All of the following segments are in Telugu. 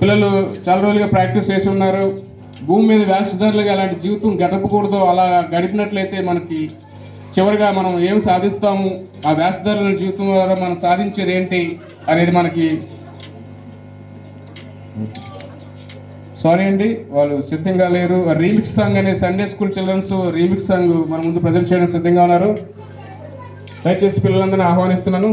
పిల్లలు చాలా రోజులుగా ప్రాక్టీస్ చేసి ఉన్నారు. భూమి మీద వేషధారులుగా అలాంటి జీవితం గడపకూడదు. అలా గడిపినట్లయితే మనకి చివరిగా మనం ఏం సాధిస్తాము, ఆ వేషధారుల జీవితం ద్వారా మనం సాధించేది ఏంటి అనేది మనకి సారీ అండి, వాళ్ళు సిద్ధంగా లేరు. రీమిక్స్ సాంగ్ అనే Sunday school children's remix song మన ముందు ప్రజెంట్ చేయడం సిద్ధంగా ఉన్నారు. దయచేసి పిల్లలందరినీ ఆహ్వానిస్తున్నాను.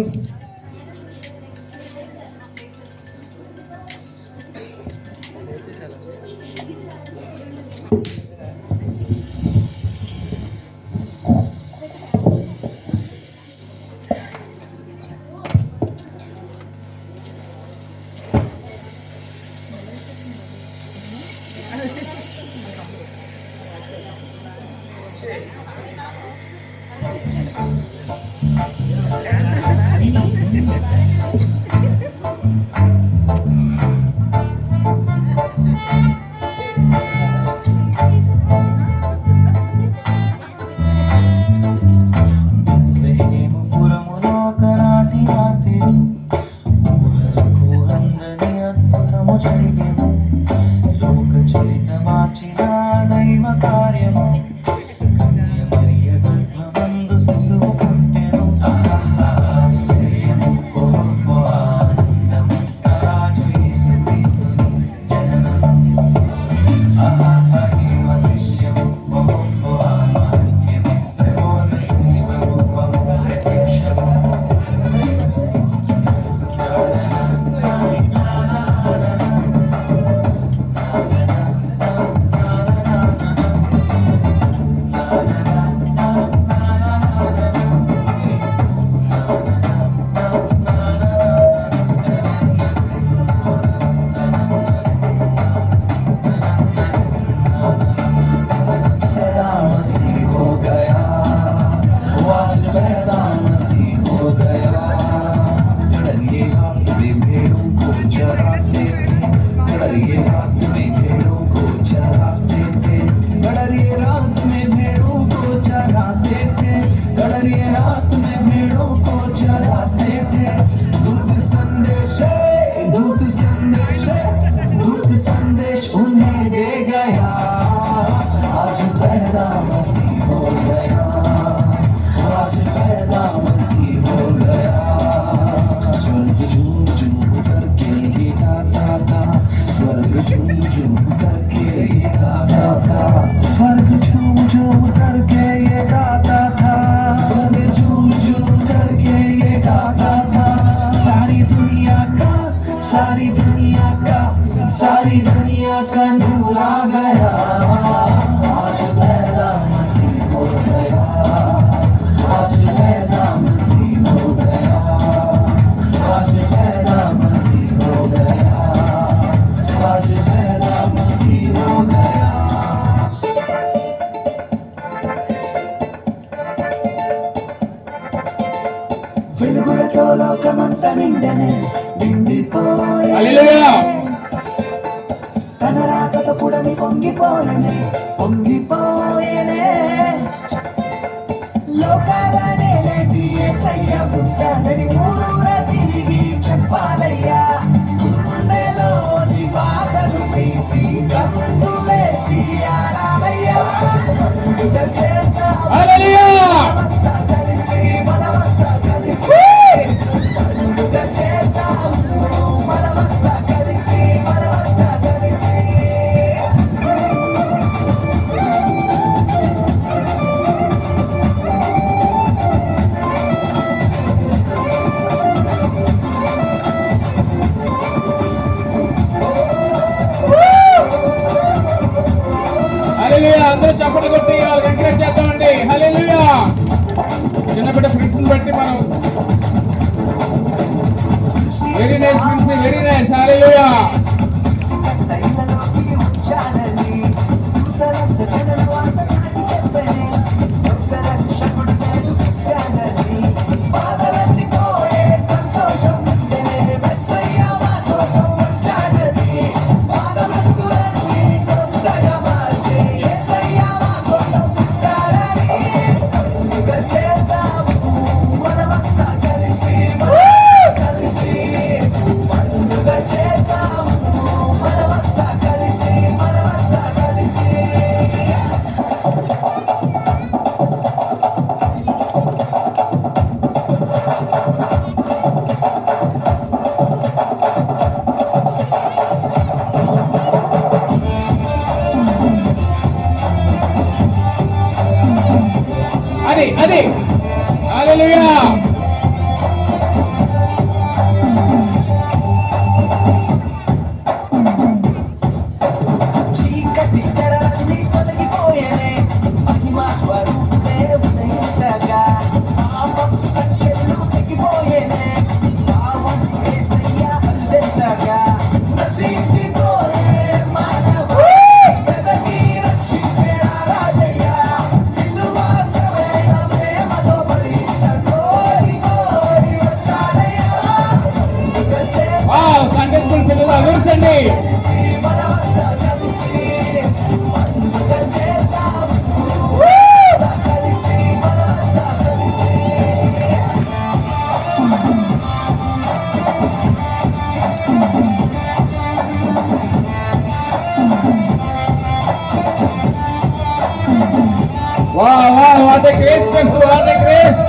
सारी दुनिया का नूर आ गया, आज पैदा मसीह हो गया, आज पैदा मसीह हो गया, आज पैदा मसीह हो गया, आज पैदा मसीह हो गया। వెలుగులతో లోకమంతా నిండనే నిండిపోయే, తన రాకతో పుడమి పొంగిపోయనే పొంగిపోయనే, లోకాలనే లేటి యేసయ్య పుట్టాడని ఊరూరా తిరిగి చెప్పాలయ్యా, గుండెలోని బాధలు తీసి గంతులేసి ఆడాలయ్యా, పండుగ చేద్దాం మనమంతా కలిసి, మనమంతా కలిసి పండుగ చేద్దాం, మనమంతా కలిసి, మనమంతా కలిసి. హల్లెలూయా! అందరూ చప్పట్లు కొట్టి వాళ్ళకి ఎంకరేజ్ చేద్దామండి. హల్లెలూయా! చిన్నపిల్ల ఫ్రెండ్స్ బట్టి మనం very nice friends, very nice. Hallelujah! చేద్దాం కలిసి మనమంతా కలిసి పండుగ చేద్దాం కలిసి మనమంతా కలిసి what a grace what a grace